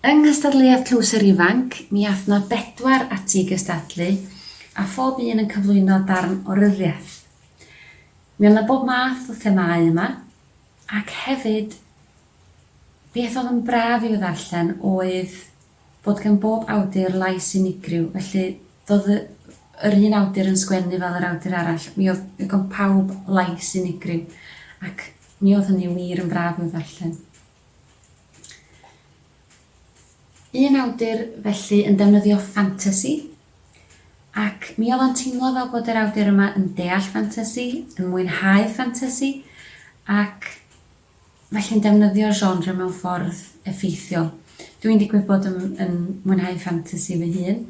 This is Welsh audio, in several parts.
Yng nghystadleuaeth Tlws yr Ifanc, mi aeth na 4 ati gystadlu a phob un yn cyflwyno darn o ryddiaeth. Mi oedd na bob math o themau yma, ac hefyd beth oedd yn braf i'w ddarllen oedd bod gan bob awdur lais unigryw, felly doedd yr un awdur yn sgwennu fel yr awdur arall. Mi oedd gan pawb lais unigryw, ac mi oedd hynny wir yn braf i'w ddarllen. Un awdur felly yn defnyddio ffantasi, ac mi oedd yn teimlo fel bod yr awdur yma yn deall ffantasi, yn mwynhau ffantasi, ac felly'n defnyddio genre mewn ffordd effeithiol. Dwi'n digwydd bod yn mwynhau ffantasi fy hun,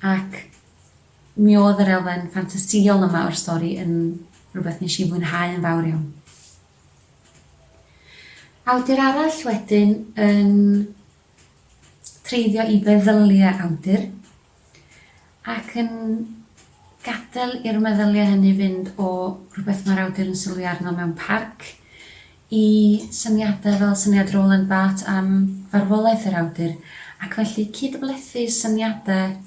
ac mi oedd yr elfen ffantasiol yma o'r stori yn rhywbeth nes i fwynhau yn fawr iawn. Awdur arall wedyn yn treiddio i feddyliau awdur, ac yn gadael i'r meddyliau hynny fynd o rhywbeth mae'r awdur yn sylwi arno mewn parc i syniadau fel syniad roll and bat am farwolaeth yr awdur, ac felly cydblethu syniadau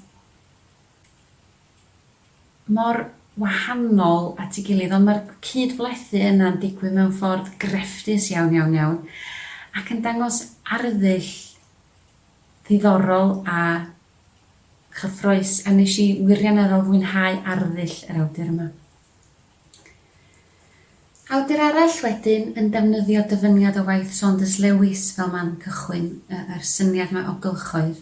mor wahanol at ei gilydd, ond mae'r cydblethu yna'n digwydd mewn ffordd grefftus iawn, ac yn dangos arddull ddiddorol a chyffroes, a nes i wirioneddol fwynhau arddull yr awdur yma. Awdur arall wedyn yn defnyddio dyfyniad o waith Lewis fel man cychwyn yr syniad yma o gylchoedd.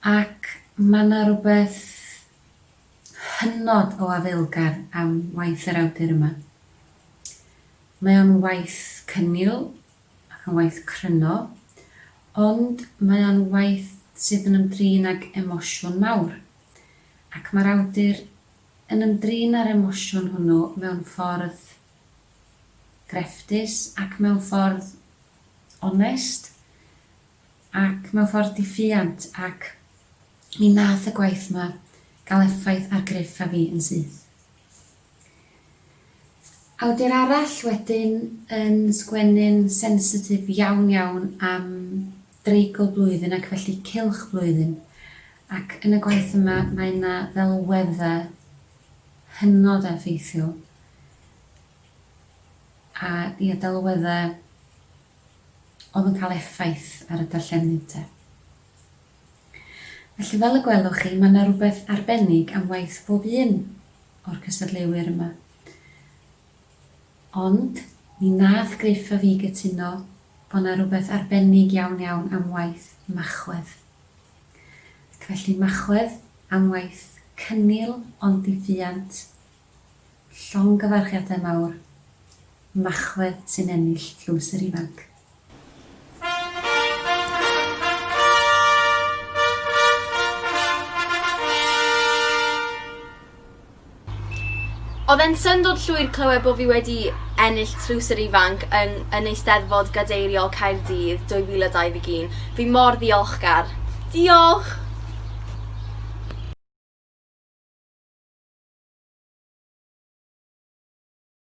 Ac mae yna rhywbeth hynod o afaelgar am waith yr awdur yma. Mae o'n waith cynnil ac yn waith cryno, ond mae o'n waith sydd yn ymdrin ag emosiwn mawr. Ac mae'r awdur yn ymdrin ar emosiwn hwnnw mewn ffordd grefftus ac mewn ffordd onest ac mewn ffordd diffyant, ac mi nath y gwaith yma gael effaith ar griff a fi yn syth. Awdur arall wedyn yn sgwennu'n sensitif iawn am dreigl blwyddyn ac felly cylch blwyddyn, ac yn y gwaith yma mae yna ddelweddau hynod effeithiol a delweddau oedd yn cael effaith ar y darllenydd. Felly fel y gwelwch chi, mae yna rhywbeth arbennig am waith bob un o'r cystadleuwyr yma. Ond mi nath griff a fi gytuno bod yna rhywbeth arbennig iawn am waith Machwedd. Ac felly Machwedd am waith cynnil ond diffyant, llongyfarchiadau mawr, Machwedd sy'n ennill Tlws yr Ifanc. Oedd e'n syndod llwyr clywed bod fi wedi ennill Tlws yr Ifanc yn Eisteddfod Gadeiriol Caerdydd 2021. Fi mor ddiolchgar. Diolch!